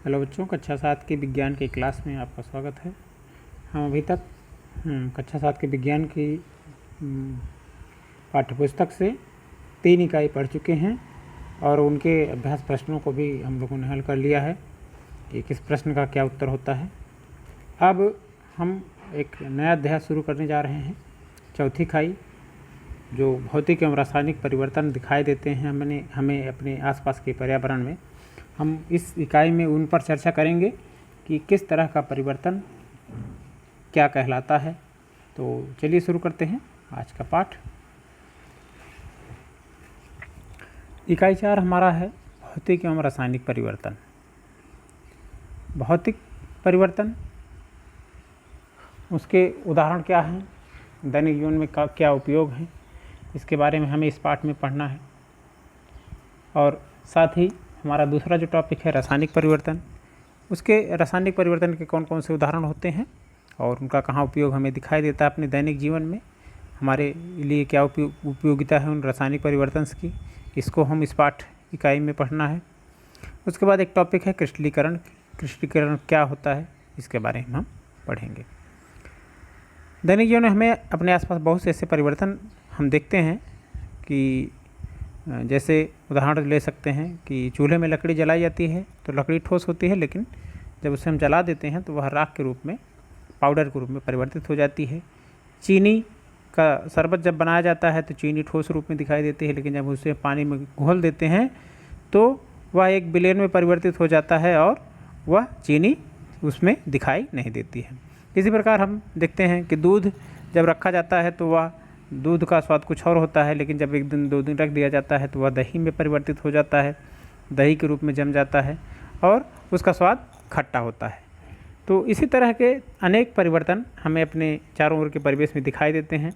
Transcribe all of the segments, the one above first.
Hello बच्चों, कक्षा 7 के विज्ञान की क्लास में आपका स्वागत है। हम अभी तक कक्षा 7 के विज्ञान की पाठ्यपुस्तक से 3 इकाई पढ़ चुके हैं और उनके अभ्यास प्रश्नों को भी हम लोगों ने हल कर लिया है कि किस प्रश्न का क्या उत्तर होता है। अब हम एक नया अध्याय शुरू करने जा रहे हैं। चौथी इकाई जो भौतिक एवं रासायनिक परिवर्तन दिखाई देते हैं हमें अपने आसपास के पर्यावरण में, हम इस इकाई में उन पर चर्चा करेंगे कि किस तरह का परिवर्तन क्या कहलाता है। तो चलिए शुरू करते हैं आज का पाठ। इकाई 4 हमारा है भौतिक एवं रासायनिक परिवर्तन। भौतिक परिवर्तन, उसके उदाहरण क्या हैं, दैनिक जीवन में क्या उपयोग है, इसके बारे में हमें इस पाठ में पढ़ना है। और साथ ही हमारा दूसरा जो टॉपिक है रासायनिक परिवर्तन, उसके रासायनिक परिवर्तन के कौन कौन से उदाहरण होते हैं और उनका कहाँ उपयोग हमें दिखाई देता है अपने दैनिक जीवन में, हमारे लिए क्या उपयोगिता है उन रासायनिक परिवर्तन की, इसको हम इस पाठ इकाई में पढ़ना है। उसके बाद एक टॉपिक है क्रिस्टलीकरण। क्रिस्टलीकरण क्या होता है, इसके बारे में हम पढ़ेंगे। दैनिक जीवन में हमें अपने आसपास बहुत से ऐसे परिवर्तन हम देखते हैं कि जैसे उदाहरण ले सकते हैं कि चूल्हे में लकड़ी जलाई जाती है तो लकड़ी ठोस होती है, लेकिन जब उसे हम जला देते हैं तो वह राख के रूप में, पाउडर के रूप में परिवर्तित हो जाती है। चीनी का शरबत जब बनाया जाता है तो चीनी ठोस रूप में दिखाई देती है, लेकिन जब उसे पानी में घोल देते हैं तो वह एक विलेन में परिवर्तित हो जाता है और वह चीनी उसमें दिखाई नहीं देती है। इसी प्रकार हम देखते हैं कि दूध जब रखा जाता है तो वह दूध का स्वाद कुछ और होता है, लेकिन जब 1 दिन 2 दिन रख दिया जाता है तो वह दही में परिवर्तित हो जाता है, दही के रूप में जम जाता है और उसका स्वाद खट्टा होता है। तो इसी तरह के अनेक परिवर्तन हमें अपने चारों ओर के परिवेश में दिखाई देते हैं।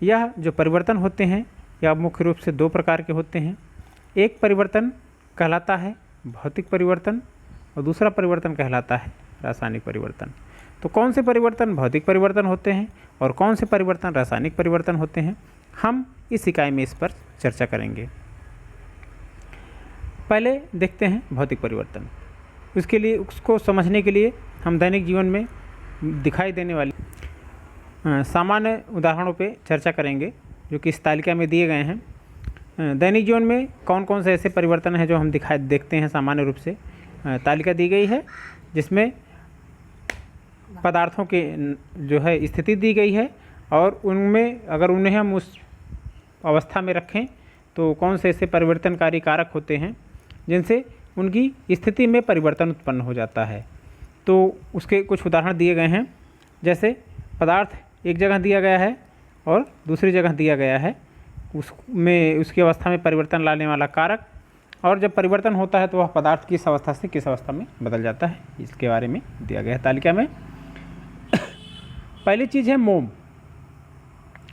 यह जो परिवर्तन होते हैं यह मुख्य रूप से 2 प्रकार के होते हैं। एक परिवर्तन कहलाता है भौतिक परिवर्तन और दूसरा परिवर्तन कहलाता है रासायनिक परिवर्तन। तो कौन से परिवर्तन भौतिक परिवर्तन होते हैं और कौन से परिवर्तन रासायनिक परिवर्तन होते हैं, हम इस इकाई में इस पर चर्चा करेंगे। पहले देखते हैं भौतिक परिवर्तन। उसके लिए, उसको समझने के लिए हम दैनिक जीवन में दिखाई देने वाली सामान्य उदाहरणों पे चर्चा करेंगे जो कि इस तालिका में दिए गए हैं। दैनिक जीवन में कौन कौन से ऐसे परिवर्तन हैं जो हम देखते हैं सामान्य रूप से। तालिका दी गई है जिसमें पदार्थों के जो है स्थिति दी गई है और उनमें अगर उन्हें हम उस अवस्था में रखें तो कौन से ऐसे परिवर्तनकारी कारक होते हैं जिनसे उनकी स्थिति में परिवर्तन उत्पन्न हो जाता है। तो उसके कुछ उदाहरण दिए गए हैं। जैसे पदार्थ एक जगह दिया गया है और दूसरी जगह दिया गया है, उसमें उसकी अवस्था में परिवर्तन लाने वाला कारक, और जब परिवर्तन होता है तो वह पदार्थ किस अवस्था से किस अवस्था में बदल जाता है, इसके बारे में दिया गया है तालिका में। पहली चीज़ है मोम।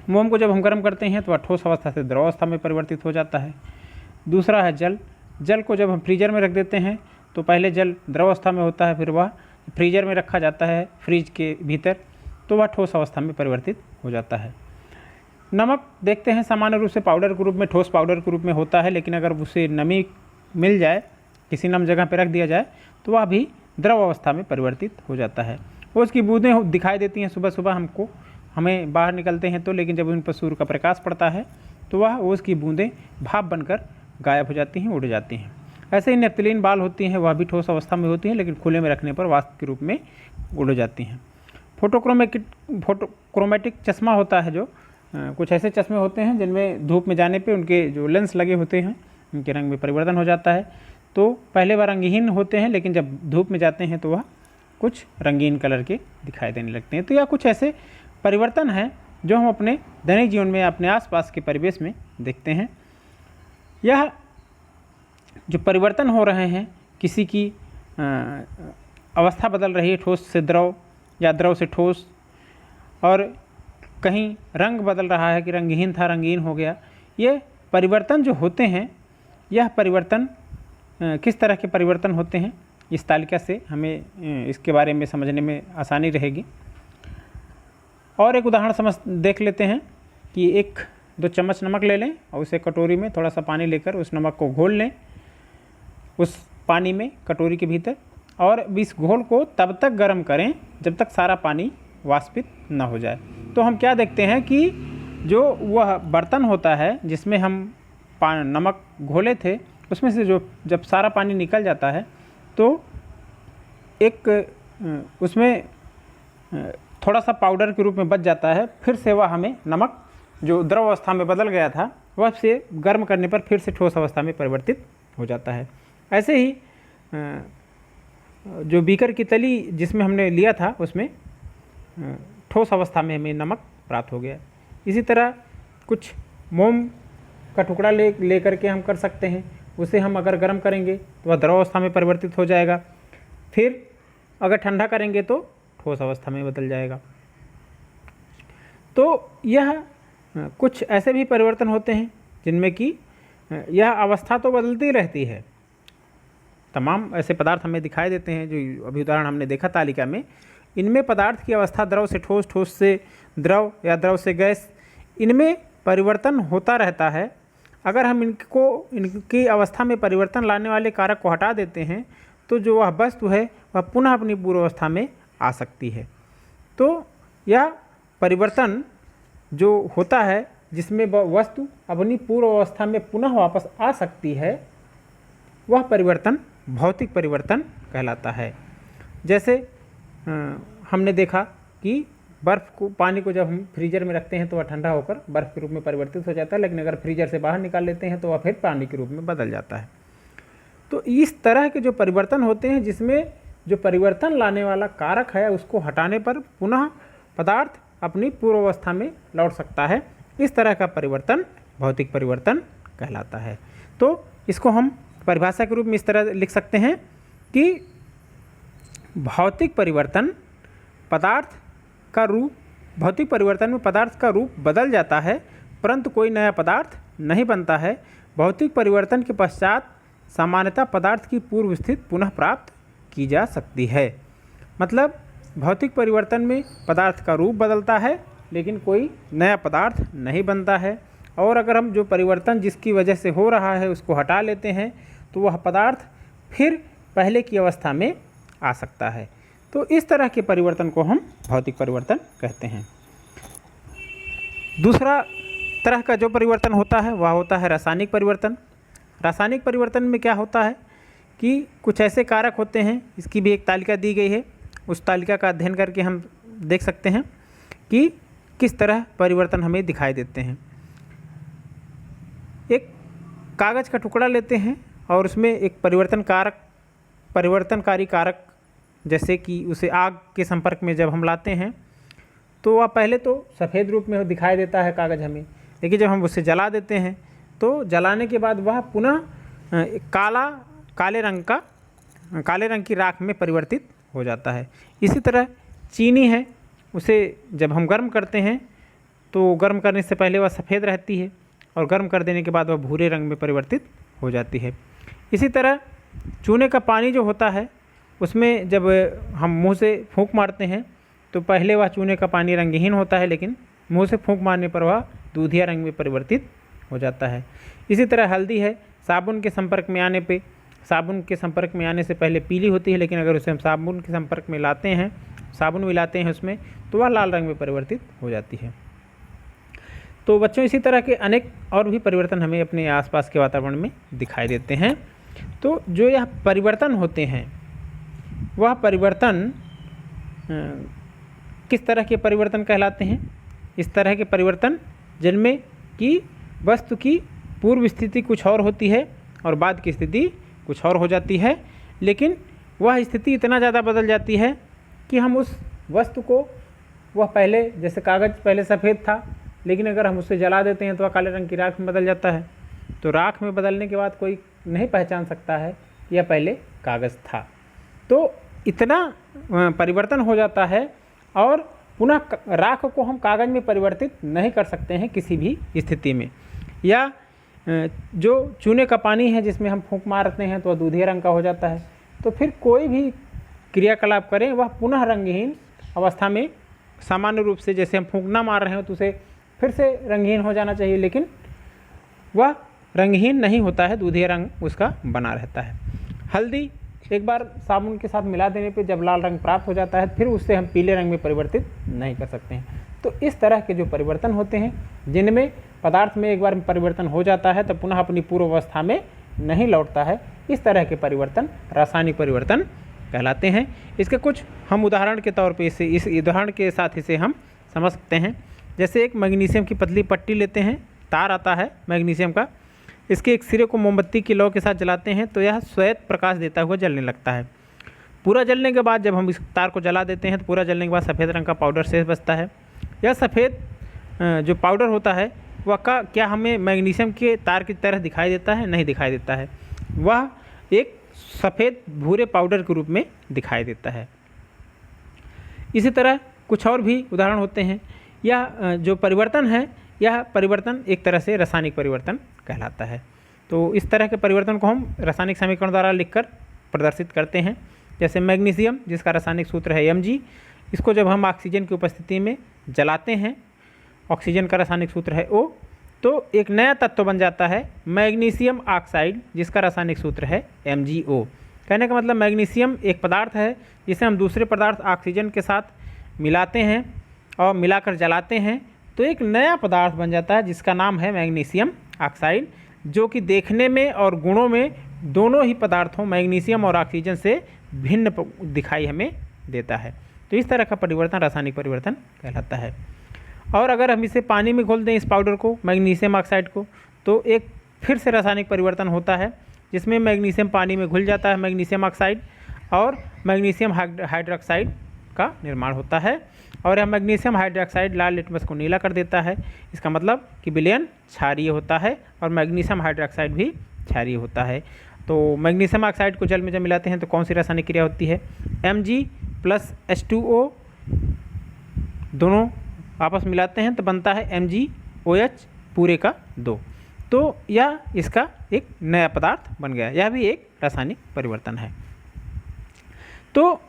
मोम को जब हम गर्म करते हैं तो वह ठोस अवस्था से द्रव अवस्था में परिवर्तित हो जाता है। दूसरा है जल। जल को जब हम फ्रीजर में रख देते हैं तो पहले जल द्रव अवस्था में होता है, फिर वह फ्रीजर में रखा जाता है फ्रिज के भीतर, तो वह ठोस अवस्था में परिवर्तित हो जाता है। नमक देखते हैं सामान्य रूप से पाउडर के रूप में, ठोस पाउडर के रूप में होता है, लेकिन अगर उसे नमी मिल जाए, किसी नम जगह पर रख दिया जाए तो वह भी द्रव अवस्था में परिवर्तित हो जाता है। वो उसकी बूंदें दिखाई देती हैं सुबह सुबह हमें बाहर निकलते हैं तो, लेकिन जब उन पर सूर्य का प्रकाश पड़ता है तो वह उसकी बूंदें भाप बनकर गायब हो जाती हैं, उड़ जाती हैं। ऐसे ही नेफ्थलीन बाल होती हैं, वह भी ठोस अवस्था में होती हैं, लेकिन खुले में रखने पर वाष्प के रूप में उड़ जाती हैं। फोटोक्रोमेटिक चश्मा होता है, जो कुछ ऐसे चश्मे होते हैं जिनमें धूप में जाने पे उनके जो लेंस लगे होते हैं उनके रंग में परिवर्तन हो जाता है। तो पहले वह रंगहीन होते हैं, लेकिन जब धूप में जाते हैं तो वह कुछ रंगीन कलर के दिखाई देने लगते हैं। तो यह कुछ ऐसे परिवर्तन हैं जो हम अपने दैनिक जीवन में अपने आसपास के परिवेश में देखते हैं। यह जो परिवर्तन हो रहे हैं, किसी की अवस्था बदल रही है, ठोस से द्रव या द्रव से ठोस, और कहीं रंग बदल रहा है कि रंगहीन था रंगीन हो गया, ये परिवर्तन जो होते हैं, यह परिवर्तन किस तरह के परिवर्तन होते हैं, इस तालिका से हमें इसके बारे में समझने में आसानी रहेगी। और एक उदाहरण देख लेते हैं कि 1-2 चम्मच नमक ले लें और उसे कटोरी में थोड़ा सा पानी लेकर उस नमक को घोल लें उस पानी में, कटोरी के भीतर, और इस घोल को तब तक गर्म करें जब तक सारा पानी वाष्पित न हो जाए। तो हम क्या देखते हैं कि जो वह बर्तन होता है जिसमें हम नमक घोले थे, उसमें से जो जब सारा पानी निकल जाता है तो एक उसमें थोड़ा सा पाउडर के रूप में बच जाता है। फिर से वह हमें नमक जो द्रव अवस्था में बदल गया था वह से गर्म करने पर फिर से ठोस अवस्था में परिवर्तित हो जाता है। ऐसे ही जो बीकर की तली जिसमें हमने लिया था उसमें ठोस अवस्था में हमें नमक प्राप्त हो गया। इसी तरह कुछ मोम का टुकड़ा ले करके हम कर सकते हैं। उसे हम अगर गर्म करेंगे तो वह द्रव अवस्था में परिवर्तित हो जाएगा, फिर अगर ठंडा करेंगे तो ठोस अवस्था में बदल जाएगा। तो यह कुछ ऐसे भी परिवर्तन होते हैं जिनमें कि यह अवस्था तो बदलती रहती है। तमाम ऐसे पदार्थ हमें दिखाई देते हैं जो अभी उदाहरण हमने देखा तालिका में। इनमें पदार्थ की अवस्था द्रव से ठोस, ठोस से द्रव या द्रव से गैस, इनमें परिवर्तन होता रहता है। अगर हम इनकी अवस्था में परिवर्तन लाने वाले कारक को हटा देते हैं तो जो वह वस्तु है वह पुनः अपनी पूर्व अवस्था में आ सकती है। तो यह परिवर्तन जो होता है जिसमें वस्तु अपनी पूर्व अवस्था में पुनः वापस आ सकती है, वह परिवर्तन भौतिक परिवर्तन कहलाता है। जैसे हमने देखा कि बर्फ़ को, पानी को जब हम फ्रीजर में रखते हैं तो वह ठंडा होकर बर्फ़ के रूप में परिवर्तित हो जाता है, लेकिन अगर फ्रीजर से बाहर निकाल लेते हैं तो वह फिर पानी के रूप में बदल जाता है। तो इस तरह के जो परिवर्तन होते हैं जिसमें जो परिवर्तन लाने वाला कारक है उसको हटाने पर पुनः पदार्थ अपनी पूर्व अवस्था में लौट सकता है, इस तरह का परिवर्तन भौतिक परिवर्तन कहलाता है। तो इसको हम परिभाषा के रूप में इस तरह लिख सकते हैं कि भौतिक परिवर्तन पदार्थ का रूप, भौतिक परिवर्तन में पदार्थ का रूप बदल जाता है परंतु कोई नया पदार्थ नहीं बनता है। भौतिक परिवर्तन के पश्चात सामान्यतः पदार्थ की पूर्व स्थिति पुनः प्राप्त की जा सकती है। मतलब भौतिक परिवर्तन में पदार्थ का रूप बदलता है लेकिन कोई नया पदार्थ नहीं बनता है, और अगर हम जो परिवर्तन जिसकी वजह से हो रहा है उसको हटा लेते हैं तो वह पदार्थ फिर पहले की अवस्था में आ सकता है। तो इस तरह के परिवर्तन को हम भौतिक परिवर्तन कहते हैं। दूसरा तरह का जो परिवर्तन होता है वह होता है रासायनिक परिवर्तन। रासायनिक परिवर्तन में क्या होता है कि कुछ ऐसे कारक होते हैं, इसकी भी एक तालिका दी गई है, उस तालिका का अध्ययन करके हम देख सकते हैं कि किस तरह परिवर्तन हमें दिखाई देते हैं। एक कागज़ का टुकड़ा लेते हैं और उसमें एक परिवर्तनकारी कारक, जैसे कि उसे आग के संपर्क में जब हम लाते हैं तो वह पहले तो सफ़ेद रूप में दिखाई देता है कागज़ हमें, लेकिन जब हम उसे जला देते हैं तो जलाने के बाद वह पुनः काले रंग की राख में परिवर्तित हो जाता है। इसी तरह चीनी है, उसे जब हम गर्म करते हैं तो गर्म करने से पहले वह सफ़ेद रहती है और गर्म कर देने के बाद वह भूरे रंग में परिवर्तित हो जाती है। इसी तरह चूने का पानी जो होता है उसमें जब हम मुंह से फूंक मारते हैं तो पहले वह चूने का पानी रंगहीन होता है, लेकिन मुंह से फूंक मारने पर वह दूधिया रंग में परिवर्तित हो जाता है। इसी तरह हल्दी है, साबुन के संपर्क में आने से पहले पीली होती है, लेकिन अगर उसे हम साबुन के संपर्क में लाते हैं, साबुन मिलाते हैं उसमें, तो वह लाल रंग में परिवर्तित हो जाती है। तो बच्चों इसी तरह के अनेक और भी परिवर्तन हमें अपने आसपास के वातावरण में दिखाई देते हैं। तो जो यह परिवर्तन होते हैं वह परिवर्तन किस तरह के परिवर्तन कहलाते हैं? इस तरह के परिवर्तन जिनमें कि वस्तु की पूर्व स्थिति कुछ और होती है और बाद की स्थिति कुछ और हो जाती है, लेकिन वह स्थिति इतना ज़्यादा बदल जाती है कि हम उस वस्तु को, वह पहले जैसे कागज़ पहले सफ़ेद था लेकिन अगर हम उसे जला देते हैं तो वह काले रंग की राख में बदल जाता है। तो राख में बदलने के बाद कोई नहीं पहचान सकता है कि यह पहले कागज़ था। तो इतना परिवर्तन हो जाता है और पुनः राख को हम कागज़ में परिवर्तित नहीं कर सकते हैं किसी भी स्थिति में। या जो चूने का पानी है जिसमें हम फूंक मारते हैं तो वह दूधिया रंग का हो जाता है। तो फिर कोई भी क्रियाकलाप करें वह पुनः रंगहीन अवस्था में, सामान्य रूप से जैसे हम फूंक ना मार रहे हो तो उसे फिर से रंगहीन हो जाना चाहिए, लेकिन वह रंगहीन नहीं होता है, दूधिया रंग उसका बना रहता है। हल्दी एक बार साबुन के साथ मिला देने पे जब लाल रंग प्राप्त हो जाता है फिर उससे हम पीले रंग में परिवर्तित नहीं कर सकते हैं। तो इस तरह के जो परिवर्तन होते हैं जिनमें पदार्थ में एक बार परिवर्तन हो जाता है तो पुनः अपनी पूर्व अवस्था में नहीं लौटता है, इस तरह के परिवर्तन रासायनिक परिवर्तन कहलाते हैं। इसके कुछ हम उदाहरण के तौर पे इस उदाहरण के साथ इसे हम समझ सकते हैं। जैसे एक मैग्नीशियम की पतली पट्टी लेते हैं, तार आता है मैग्नीशियम का, इसके एक सिरे को मोमबत्ती की लौ के साथ जलाते हैं तो यह श्वेत प्रकाश देता हुआ जलने लगता है। पूरा जलने के बाद जब हम इस तार को जला देते हैं तो पूरा जलने के बाद सफ़ेद रंग का पाउडर शेष बचता है। यह सफ़ेद जो पाउडर होता है वह क्या हमें मैग्नीशियम के तार की तरह दिखाई देता है? नहीं दिखाई देता है, वह एक सफ़ेद भूरे पाउडर के रूप में दिखाई देता है। इसी तरह कुछ और भी उदाहरण होते हैं। यह जो परिवर्तन है यह परिवर्तन एक तरह से रासायनिक परिवर्तन कहलाता है। तो इस तरह के परिवर्तन को हम रासायनिक समीकरण द्वारा लिखकर प्रदर्शित करते हैं। जैसे मैग्नीशियम जिसका रासायनिक सूत्र है Mg, इसको जब हम ऑक्सीजन की उपस्थिति में जलाते हैं, ऑक्सीजन का रासायनिक सूत्र है O, तो एक नया तत्व बन जाता है मैग्नीशियम ऑक्साइड जिसका रासायनिक सूत्र है MgO। कहने का मतलब मैग्नीशियम एक पदार्थ है जिसे हम दूसरे पदार्थ ऑक्सीजन के साथ मिलाते हैं और मिलाकर जलाते हैं तो एक नया पदार्थ बन जाता है जिसका नाम है मैग्नीशियम ऑक्साइड, जो कि देखने में और गुणों में दोनों ही पदार्थों मैग्नीशियम और ऑक्सीजन से भिन्न दिखाई हमें देता है। तो इस तरह का परिवर्तन रासायनिक परिवर्तन कहलाता है। और अगर हम इसे पानी में घोल दें इस पाउडर को, मैग्नीशियम ऑक्साइड को, तो एक फिर से रासायनिक परिवर्तन होता है जिसमें मैग्नीशियम पानी में घुल जाता है मैग्नीशियम ऑक्साइड और मैग्नीशियम हाइड्रोक्साइड का निर्माण होता है। और यह मैग्नीशियम हाइड्रोक्साइड लाल लिटमस को नीला कर देता है। इसका मतलब कि विलयन क्षारीय होता है और मैग्नीशियम हाइड्रोक्साइड भी क्षारीय होता है। तो मैग्नीशियम ऑक्साइड को जल में जब मिलाते हैं तो कौन सी रासायनिक क्रिया होती है? Mg प्लस H2O दोनों आपस मिलाते हैं तो बनता है MgOH पूरे का 2। तो यह इसका एक नया पदार्थ बन गया। यह भी एक रासायनिक परिवर्तन है। तो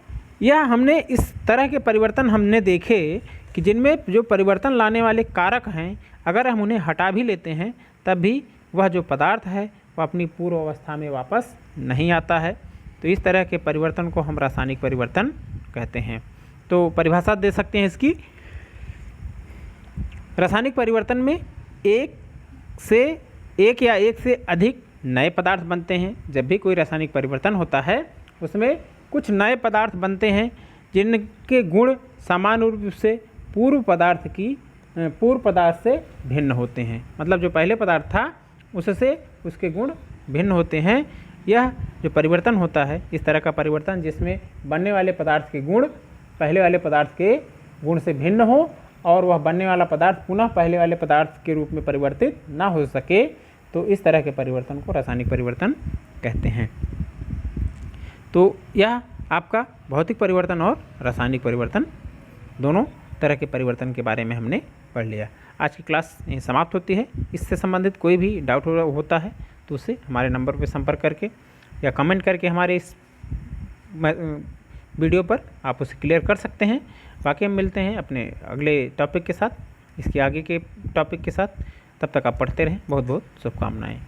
यह हमने इस तरह के परिवर्तन हमने देखे कि जिनमें जो परिवर्तन लाने वाले कारक हैं अगर हम उन्हें हटा भी लेते हैं तब भी वह जो पदार्थ है वह अपनी पूर्व अवस्था में वापस नहीं आता है। तो इस तरह के परिवर्तन को हम रासायनिक परिवर्तन कहते हैं। तो परिभाषा दे सकते हैं इसकी। रासायनिक परिवर्तन में एक या एक से अधिक नए पदार्थ बनते हैं। जब भी कोई रासायनिक परिवर्तन होता है उसमें कुछ नए पदार्थ बनते हैं जिनके गुण सामान्य रूप से पूर्व पदार्थ से भिन्न होते हैं। मतलब जो पहले पदार्थ था उससे उसके गुण भिन्न होते हैं। यह जो परिवर्तन होता है इस तरह का परिवर्तन जिसमें बनने वाले पदार्थ के गुण पहले वाले पदार्थ के गुण से भिन्न हो और वह बनने वाला पदार्थ पुनः पहले वाले पदार्थ के रूप में परिवर्तित ना हो सके, तो इस तरह के परिवर्तन को रासायनिक परिवर्तन कहते हैं। तो यह आपका भौतिक परिवर्तन और रासायनिक परिवर्तन दोनों तरह के परिवर्तन के बारे में हमने पढ़ लिया। आज की क्लास यहीं समाप्त होती है। इससे संबंधित कोई भी डाउट होता है तो उससे हमारे नंबर पर संपर्क करके या कमेंट करके हमारे इस वीडियो पर आप उसे क्लियर कर सकते हैं। बाकी हम मिलते हैं अपने अगले टॉपिक के साथ, इसके आगे के टॉपिक के साथ। तब तक आप पढ़ते रहें। बहुत बहुत शुभकामनाएँ।